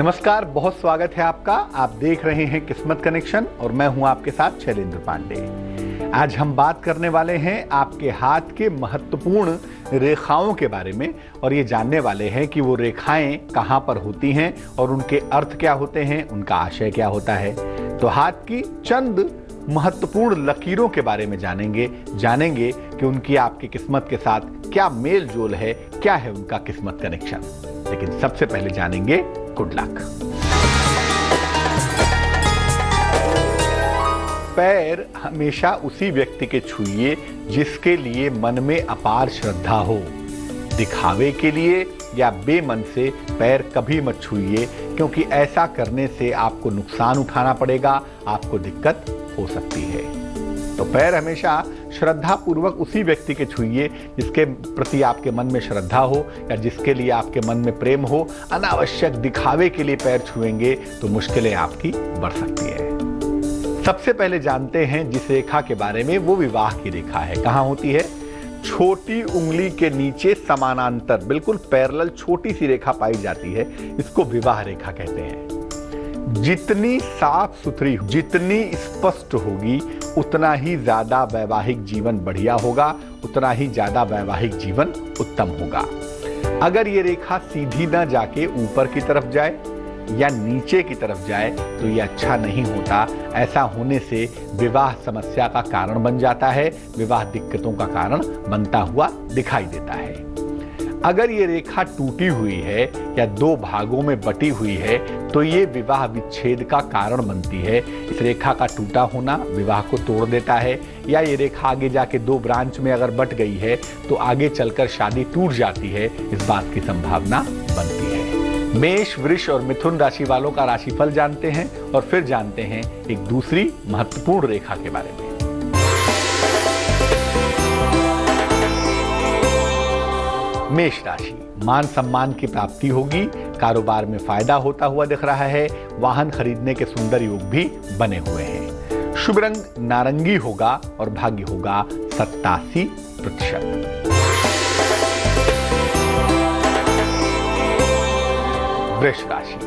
नमस्कार, बहुत स्वागत है आपका। आप देख रहे हैं किस्मत कनेक्शन और मैं हूं आपके साथ शैलेंद्र पांडे। आज हम बात करने वाले हैं आपके हाथ के महत्वपूर्ण रेखाओं के बारे में और ये जानने वाले हैं कि वो रेखाएं कहां पर होती हैं और उनके अर्थ क्या होते हैं, उनका आशय क्या होता है। तो हाथ की चंद महत्वपूर्ण लकीरों के बारे में जानेंगे कि उनकी आपकी किस्मत के साथ क्या मेल जोल है, क्या है उनका किस्मत कनेक्शन। लेकिन सबसे पहले जानेंगे गुड लक। पैर हमेशा उसी व्यक्ति के छूइए जिसके लिए मन में अपार श्रद्धा हो। दिखावे के लिए या बेमन से पैर कभी मत छूइए, क्योंकि ऐसा करने से आपको नुकसान उठाना पड़ेगा, आपको दिक्कत हो सकती है। तो पैर हमेशा श्रद्धा पूर्वक उसी व्यक्ति के छूइए जिसके प्रति आपके मन में श्रद्धा हो या जिसके लिए आपके मन में प्रेम हो। अनावश्यक दिखावे के लिए पैर छुएंगे तो मुश्किलें आपकी बढ़ सकती है। सबसे पहले जानते हैं जिस रेखा के बारे में, वो विवाह की रेखा है। कहाँ होती है? छोटी उंगली के नीचे समानांतर बिल्कुल पैरेलल छोटी सी रेखा पाई जाती है, इसको विवाह रेखा कहते हैं। जितनी साफ सुथरी, जितनी स्पष्ट होगी, उतना ही ज्यादा वैवाहिक जीवन बढ़िया होगा, उतना ही ज्यादा वैवाहिक जीवन उत्तम होगा। अगर ये रेखा सीधी ना जाके ऊपर की तरफ जाए या नीचे की तरफ जाए तो ये अच्छा नहीं होता। ऐसा होने से विवाह समस्या का कारण बन जाता है, विवाह दिक्कतों का कारण बनता हुआ दिखाई देता है। अगर ये रेखा टूटी हुई है या दो भागों में बटी हुई है तो ये विवाह विच्छेद का कारण बनती है। इस रेखा का टूटा होना विवाह को तोड़ देता है, या ये रेखा आगे जाके दो ब्रांच में अगर बट गई है तो आगे चलकर शादी टूट जाती है, इस बात की संभावना बनती है। मेष, वृष और मिथुन राशि वालों का राशिफल जानते हैं और फिर जानते हैं एक दूसरी महत्वपूर्ण रेखा के बारे में। मेष राशि, मान सम्मान की प्राप्ति होगी, कारोबार में फायदा होता हुआ दिख रहा है, वाहन खरीदने के सुंदर योग भी बने हुए हैं। शुभ रंग नारंगी होगा और भाग्य होगा 87%। वृष राशि,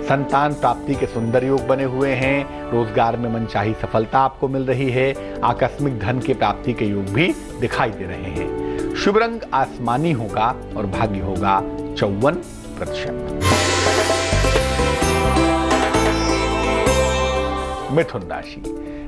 संतान प्राप्ति के सुंदर योग बने हुए हैं, रोजगार में मनचाही सफलता आपको मिल रही है, आकस्मिक धन की प्राप्ति के योग भी दिखाई दे रहे हैं। शुभ रंग आसमानी होगा और भाग्य होगा 54%। मिथुन राशि,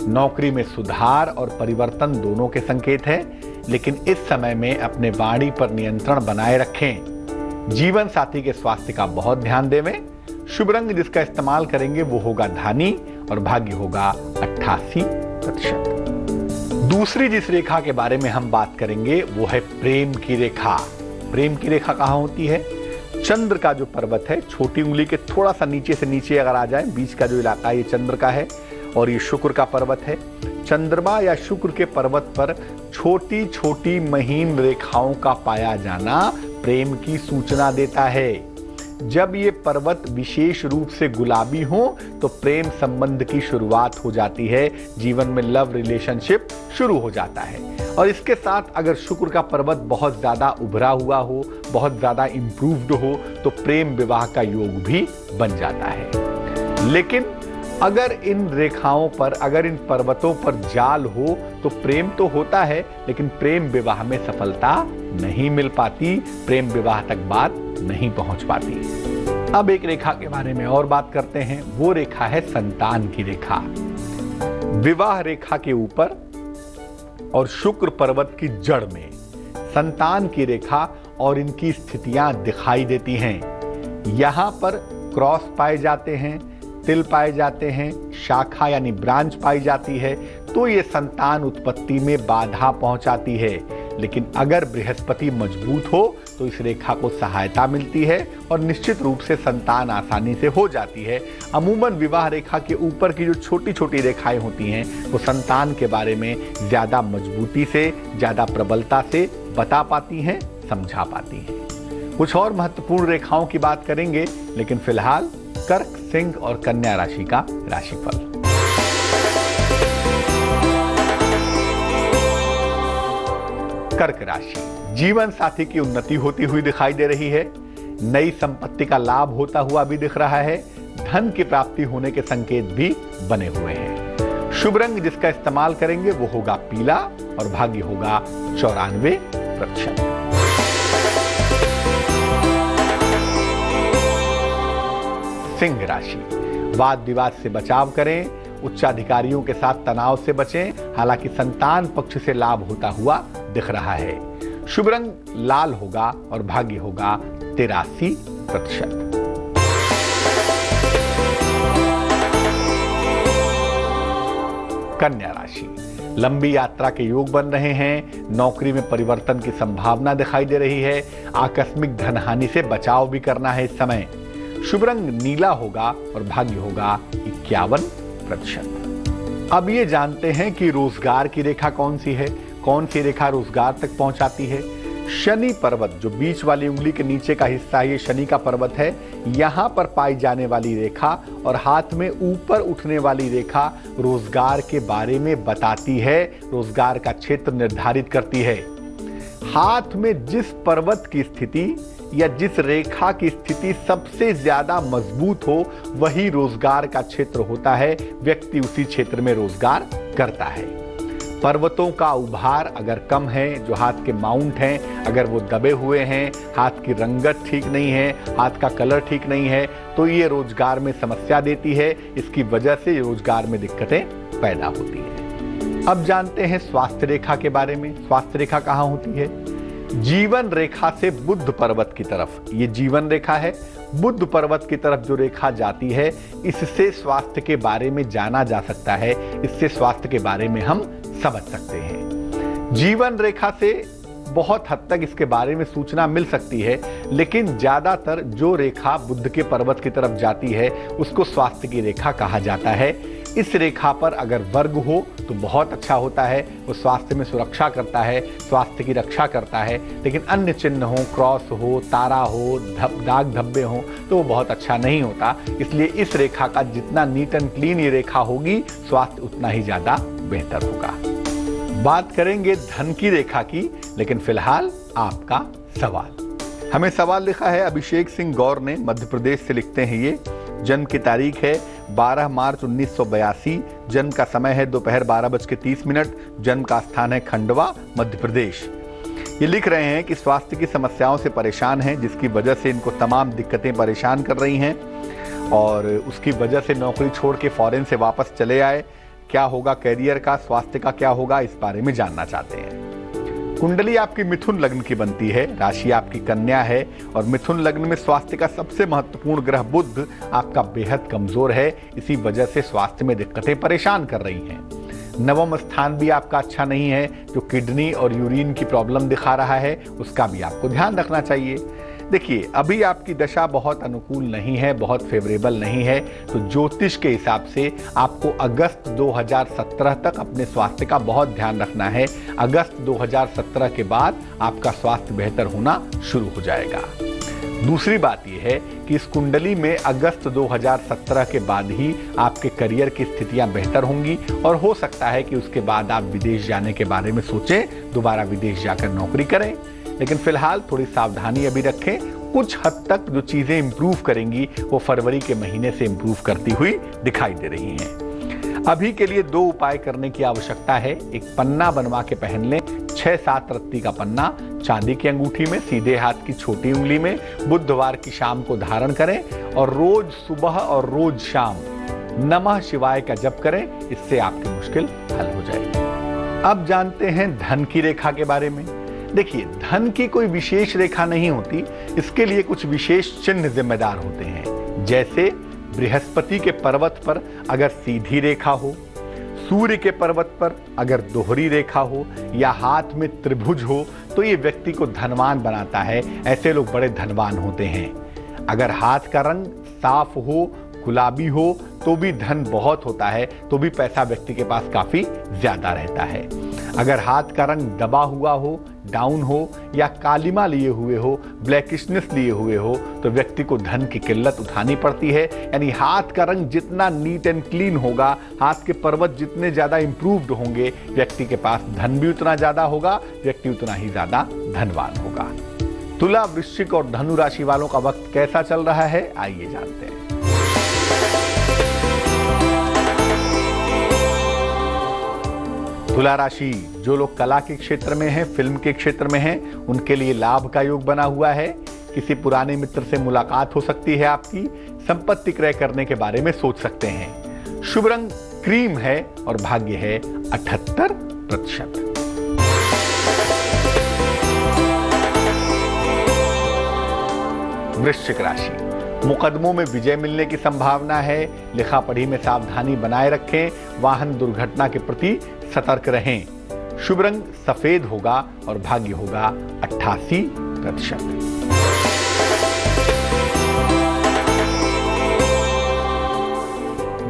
नौकरी में सुधार और परिवर्तन दोनों के संकेत हैं, लेकिन इस समय में अपने वाणी पर नियंत्रण बनाए रखें। जीवन साथी के स्वास्थ्य का बहुत ध्यान देवें। शुभ रंग जिसका इस्तेमाल करेंगे वो होगा धानी और भाग्य होगा 88%। दूसरी जिस रेखा के बारे में हम बात करेंगे वो है प्रेम की रेखा। प्रेम की रेखा कहाँ होती है? चंद्र का जो पर्वत है, छोटी उंगली के थोड़ा सा नीचे से नीचे अगर आ जाए, बीच का जो इलाका है ये चंद्र का है और ये शुक्र का पर्वत है। चंद्रमा या शुक्र के पर्वत पर छोटी छोटी महीन रेखाओं का पाया जाना प्रेम की सूचना देता है। जब ये पर्वत विशेष रूप से गुलाबी हो तो प्रेम संबंध की शुरुआत हो जाती है, जीवन में लव रिलेशनशिप शुरू हो जाता है। और इसके साथ अगर शुक्र का पर्वत बहुत ज्यादा उभरा हुआ हो, बहुत ज्यादा इंप्रूव्ड हो तो प्रेम विवाह का योग भी बन जाता है। लेकिन अगर इन रेखाओं पर, अगर इन पर्वतों पर जाल हो तो प्रेम तो होता है लेकिन प्रेम विवाह में सफलता नहीं मिल पाती, प्रेम विवाह तक बात नहीं पहुंच पाती। अब एक रेखा के बारे में और बात करते हैं, वो रेखा है संतान की रेखा। विवाह रेखा के ऊपर और शुक्र पर्वत की जड़ में संतान की रेखा और इनकी स्थितियां दिखाई देती हैं। यहां पर क्रॉस पाए जाते हैं, तिल पाए जाते हैं, शाखा यानी ब्रांच पाई जाती है, तो ये संतान उत्पत्ति में बाधा पहुंचाती है। लेकिन अगर बृहस्पति मजबूत हो तो इस रेखा को सहायता मिलती है और निश्चित रूप से संतान आसानी से हो जाती है। अमूमन विवाह रेखा के ऊपर की जो छोटी छोटी रेखाएं होती हैं वो संतान के बारे में ज्यादा मजबूती से, ज्यादा प्रबलता से बता पाती हैं, समझा पाती हैं। कुछ और महत्वपूर्ण रेखाओं की बात करेंगे, लेकिन फिलहाल कर्क, सिंह और कन्या राशि का राशिफल। कर्क राशि, जीवन साथी की उन्नति होती हुई दिखाई दे रही है। नई संपत्ति का लाभ होता हुआ भी दिख रहा है। धन की प्राप्ति होने के संकेत भी बने हुए हैं। शुभ रंग जिसका इस्तेमाल करेंगे वो होगा पीला और भाग्य होगा 94%। सिंह राशि, वाद विवाद से बचाव करें, उच्चाधिकारियों के साथ तनाव से बचें। हालांकि संतान पक्ष से लाभ होता हुआ दिख रहा है। शुभ रंग लाल होगा और भाग्य होगा 83%। कन्या राशि, लंबी यात्रा के योग बन रहे हैं। नौकरी में परिवर्तन की संभावना दिखाई दे रही है। आकस्मिक धन हानि से बचाव भी करना है इस समय। शुभ रंग नीला होगा और भाग्य होगा 51%। अब ये जानते हैं कि रोजगार की रेखा कौन सी है, कौन सी रेखा रोजगार तक पहुंचाती है। शनि पर्वत, जो बीच वाली उंगली के नीचे का हिस्सा है, ये शनि का पर्वत है। यहां पर पाई जाने वाली रेखा और हाथ में ऊपर उठने वाली रेखा रोजगार के बारे में बताती है, रोजगार का क्षेत्र निर्धारित करती है। हाथ में जिस पर्वत की स्थिति या जिस रेखा की स्थिति सबसे ज्यादा मजबूत हो, वही रोजगार का क्षेत्र होता है। व्यक्ति उसी क्षेत्र में रोजगार करता है। पर्वतों का उभार अगर कम है, जो हाथ के माउंट हैं अगर वो दबे हुए हैं, हाथ की रंगत ठीक नहीं है, हाथ का कलर ठीक नहीं है, तो ये रोजगार में समस्या देती है। इसकी वजह से रोजगार में दिक्कतें पैदा होती हैं। अब जानते हैं स्वास्थ्य रेखा के बारे में। स्वास्थ्य रेखा कहाँ होती है? जीवन रेखा से बुध पर्वत की तरफ, ये जीवन रेखा है। बुध पर्वत की तरफ जो रेखा जाती है, इससे स्वास्थ्य के बारे में जाना जा सकता है। इससे स्वास्थ्य के बारे में हम समझ सकते हैं। जीवन रेखा से बहुत हद तक इसके बारे में सूचना मिल सकती है, लेकिन ज्यादातर जो रेखा बुध के पर्वत की तरफ जाती है उसको स्वास्थ्य की रेखा कहा जाता है। इस रेखा पर अगर वर्ग हो तो बहुत अच्छा होता है, वो स्वास्थ्य में सुरक्षा करता है, स्वास्थ्य की रक्षा करता है। लेकिन अन्य चिन्ह हो, क्रॉस हो, तारा हो, दाग धब्बे हो, तो वो बहुत अच्छा नहीं होता। इसलिए इस रेखा का जितना नीट एंड क्लीन ये रेखा होगी, स्वास्थ्य उतना ही ज्यादा बेहतर होगा। बात करेंगे धन की रेखा की, लेकिन फिलहाल आपका सवाल। हमें सवाल लिखा है अभिषेक सिंह गौर ने, मध्य प्रदेश से लिखते हैं ये। जन्म की तारीख है 12 मार्च 1982। जन्म का समय है दोपहर 12:30। जन्म का स्थान है खंडवा, मध्य प्रदेश। ये लिख रहे हैं कि स्वास्थ्य की समस्याओं से परेशान हैं, जिसकी वजह से इनको तमाम दिक्कतें परेशान कर रही हैं और उसकी वजह से नौकरी छोड़ के फॉरेन से वापस चले आए। क्या होगा कैरियर का, स्वास्थ्य का क्या होगा, इस बारे में जानना चाहते हैं। कुंडली आपकी मिथुन लग्न की बनती है, राशि आपकी कन्या है और मिथुन लग्न में स्वास्थ्य का सबसे महत्वपूर्ण ग्रह बुध आपका बेहद कमजोर है। इसी वजह से स्वास्थ्य में दिक्कतें परेशान कर रही हैं। नवम स्थान भी आपका अच्छा नहीं है, जो किडनी और यूरिन की प्रॉब्लम दिखा रहा है, उसका भी आपको ध्यान रखना चाहिए। देखिए, अभी आपकी दशा बहुत अनुकूल नहीं है, बहुत फेवरेबल नहीं है, तो ज्योतिष के हिसाब से आपको अगस्त 2017 तक अपने स्वास्थ्य का बहुत ध्यान रखना है। अगस्त 2017 के बाद आपका स्वास्थ्य बेहतर होना शुरू हो जाएगा। दूसरी बात यह है कि इस कुंडली में अगस्त 2017 के बाद ही आपके करियर की स्थितियां बेहतर होंगी और हो सकता है कि उसके बाद आप विदेश जाने के बारे में सोचें, दोबारा विदेश जाकर नौकरी करें। लेकिन फिलहाल थोड़ी सावधानी अभी रखें। कुछ हद तक जो चीजें इंप्रूव करेंगी वो फरवरी के महीने से इंप्रूव करती हुई दिखाई दे रही हैं। अभी के लिए 2 उपाय करने की आवश्यकता है। एक पन्ना बनवा के पहन लें, 6-7 रत्ती का पन्ना चांदी की अंगूठी में, सीधे हाथ की छोटी उंगली में, बुधवार की शाम को धारण करें और रोज सुबह और रोज शाम नमः शिवाय का जप करें। इससे आपकी मुश्किल हल हो जाएगी। अब जानते हैं धन की रेखा के बारे में। देखिए, धन की कोई विशेष रेखा नहीं होती, इसके लिए कुछ विशेष चिन्ह जिम्मेदार होते हैं। जैसे बृहस्पति के पर्वत पर अगर सीधी रेखा हो, सूर्य के पर्वत पर अगर दोहरी रेखा हो या हाथ में त्रिभुज हो, तो ये व्यक्ति को धनवान बनाता है। ऐसे लोग बड़े धनवान होते हैं। अगर हाथ का रंग साफ हो, गुलाबी हो, तो भी धन बहुत होता है, तो भी पैसा व्यक्ति के पास काफी ज्यादा रहता है। अगर हाथ का रंग दबा हुआ हो, डाउन हो या कालिमा लिए हुए हो, ब्लैकिशनेस लिए हुए हो, तो व्यक्ति को धन की किल्लत उठानी पड़ती है। यानी हाथ का रंग जितना नीट एंड क्लीन होगा, हाथ के पर्वत जितने ज्यादा इंप्रूव्ड होंगे, व्यक्ति के पास धन भी उतना ज्यादा होगा, व्यक्ति उतना ही ज्यादा धनवान होगा। तुला, वृश्चिक और धनु राशि वालों का वक्त कैसा चल रहा है, आइए जानते हैं। तुला राशि, जो लोग कला के क्षेत्र में हैं, फिल्म के क्षेत्र में हैं, उनके लिए लाभ का योग बना हुआ है। किसी पुराने मित्र से मुलाकात हो सकती है आपकी। संपत्ति क्रय करने के बारे में सोच सकते हैं। शुभ रंग क्रीम है और भाग्य है 78%। वृश्चिक राशि, मुकदमों में विजय मिलने की संभावना है। लिखा पढ़ी में सावधानी बनाए रखें। वाहन दुर्घटना के प्रति सतर्क रहें। शुभ रंग सफेद होगा और भाग्य होगा 88%।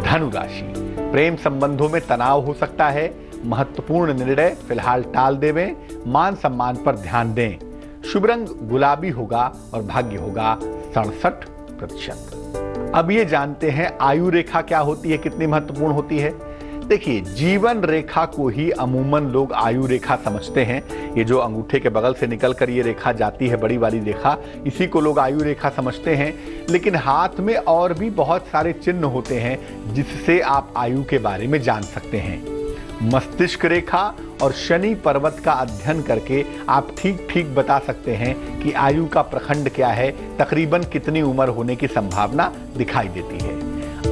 धनु राशि, प्रेम संबंधों में तनाव हो सकता है। महत्वपूर्ण निर्णय फिलहाल टाल देवें। मान सम्मान पर ध्यान दें। शुभ रंग गुलाबी होगा और भाग्य होगा 67%। अब ये जानते हैं आयु रेखा क्या होती है, कितनी महत्वपूर्ण होती है। देखिए, जीवन रेखा को ही अमूमन लोग आयु रेखा समझते हैं। ये जो अंगूठे के बगल से निकलकर ये रेखा जाती है, बड़ी वाली रेखा, इसी को लोग आयु रेखा समझते हैं। लेकिन हाथ में और भी बहुत सारे चिन्ह होते हैं जिससे आप आयु के बारे में जान सकते हैं। मस्तिष्क रेखा और शनि पर्वत का अध्ययन करके आप ठीक बता सकते हैं कि आयु का प्रखंड क्या है, तकरीबन कितनी उम्र होने की संभावना दिखाई देती है।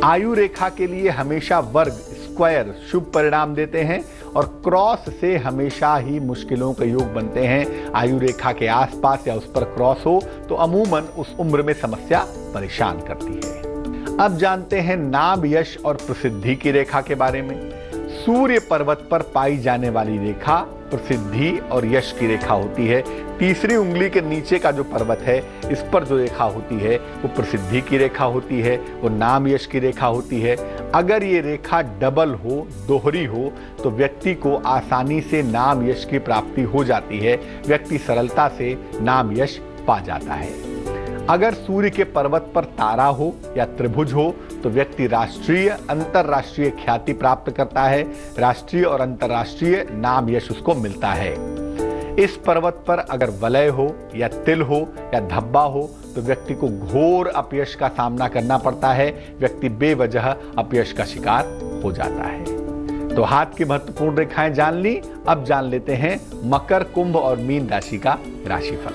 आयु रेखा के लिए हमेशा वर्ग, स्क्वायर शुभ परिणाम देते हैं और क्रॉस से हमेशा ही मुश्किलों के योग बनते हैं। आयु रेखा के आसपास या उस पर क्रॉस हो तो अमूमन उस उम्र में समस्या परेशान करती है। अब जानते हैं नाम, यश और प्रसिद्धि की रेखा के बारे में। सूर्य पर्वत पर पाई जाने वाली रेखा प्रसिद्धि और यश की रेखा होती है। तीसरी उंगली के नीचे का जो पर्वत है, इस पर जो रेखा होती है वो प्रसिद्धि की रेखा होती है, वो नाम यश की रेखा होती है। अगर ये रेखा डबल हो, दोहरी हो, तो व्यक्ति को आसानी से नाम यश की प्राप्ति हो जाती है। व्यक्ति सरलता से नाम यश पा जाता है। अगर सूर्य के पर्वत पर तारा हो या त्रिभुज हो तो व्यक्ति राष्ट्रीय, अंतरराष्ट्रीय ख्याति प्राप्त करता है। राष्ट्रीय और अंतरराष्ट्रीय नाम यश उसको मिलता है। इस पर्वत पर अगर वलय हो या तिल हो या धब्बा हो तो व्यक्ति को घोर अपयश का सामना करना पड़ता है। व्यक्ति बेवजह अपयश का शिकार हो जाता है। तो हाथ की महत्वपूर्ण रेखाएं जान ली। अब जान लेते हैं मकर, कुंभ और मीन राशि का राशिफल।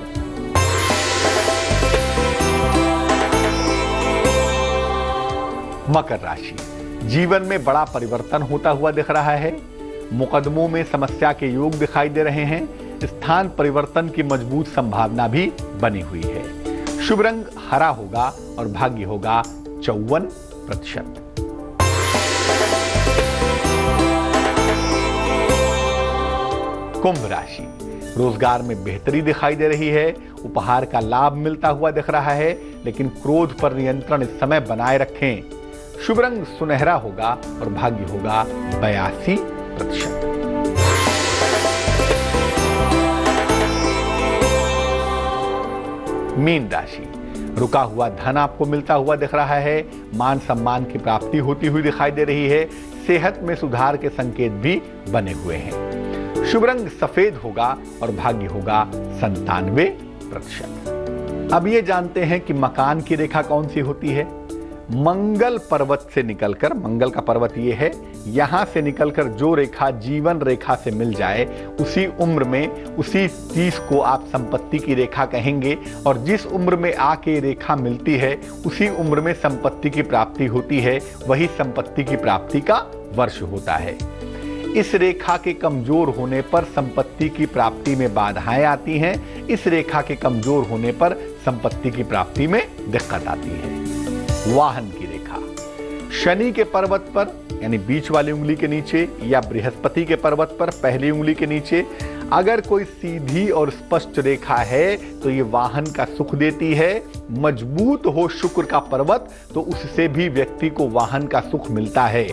मकर राशि, जीवन में बड़ा परिवर्तन होता हुआ दिख रहा है। मुकदमों में समस्या के योग दिखाई दे रहे हैं। स्थान परिवर्तन की मजबूत संभावना भी बनी हुई है। शुभ रंग हरा होगा और भाग्य होगा 54%। कुंभ राशि, रोजगार में बेहतरी दिखाई दे रही है। उपहार का लाभ मिलता हुआ दिख रहा है, लेकिन क्रोध पर नियंत्रण इस समय बनाए रखें। शुभ रंग सुनहरा होगा और भाग्य होगा 82%। मीन राशि, रुका हुआ धन आपको मिलता हुआ दिख रहा है। मान सम्मान की प्राप्ति होती हुई दिखाई दे रही है। सेहत में सुधार के संकेत भी बने हुए हैं। शुभ रंग सफेद होगा और भाग्य होगा 97%। अब ये जानते हैं कि मकान की रेखा कौन सी होती है। मंगल पर्वत से निकलकर, मंगल का पर्वत ये है, यहां से निकलकर जो रेखा जीवन रेखा से मिल जाए, उसी उम्र में उसी चीज को आप संपत्ति की रेखा कहेंगे। और जिस उम्र में आके रेखा मिलती है उसी उम्र में संपत्ति की प्राप्ति होती है। वही संपत्ति की प्राप्ति का वर्ष होता है। इस रेखा के कमजोर होने पर संपत्ति की प्राप्ति में बाधाएं आती हैं। इस रेखा के कमजोर होने पर संपत्ति की प्राप्ति में दिक्कत आती है। वाहन की रेखा, शनि के पर्वत पर यानी बीच वाली उंगली के नीचे या बृहस्पति के पर्वत पर पहली उंगली के नीचे अगर कोई सीधी और स्पष्ट रेखा है तो ये वाहन का सुख देती है। मजबूत हो शुक्र का पर्वत तो उससे भी व्यक्ति को वाहन का सुख मिलता है।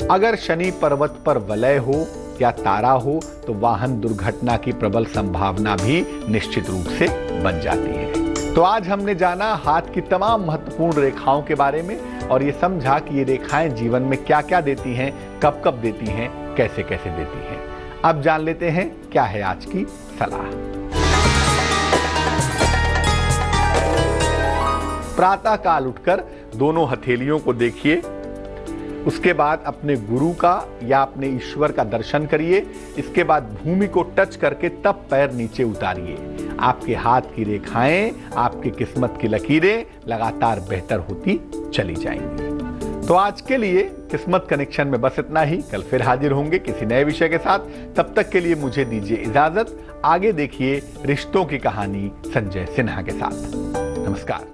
अगर शनि पर्वत पर वलय हो या तारा हो तो वाहन दुर्घटना की प्रबल संभावना भी निश्चित रूप से बन जाती है। तो आज हमने जाना हाथ की तमाम महत्वपूर्ण रेखाओं के बारे में और ये समझा कि ये रेखाएं जीवन में क्या क्या देती हैं, कब कब देती हैं, कैसे कैसे देती हैं। अब जान लेते हैं क्या है आज की सलाह। प्रातः काल उठकर दोनों हथेलियों को देखिए। उसके बाद अपने गुरु का या अपने ईश्वर का दर्शन करिए। इसके बाद भूमि को टच करके तब पैर नीचे उतारिए। आपके हाथ की रेखाएं, आपकी किस्मत की लकीरें लगातार बेहतर होती चली जाएंगी। तो आज के लिए किस्मत कनेक्शन में बस इतना ही। कल फिर हाजिर होंगे किसी नए विषय के साथ। तब तक के लिए मुझे दीजिए इजाजत। आगे देखिए रिश्तों की कहानी संजय सिन्हा के साथ। नमस्कार।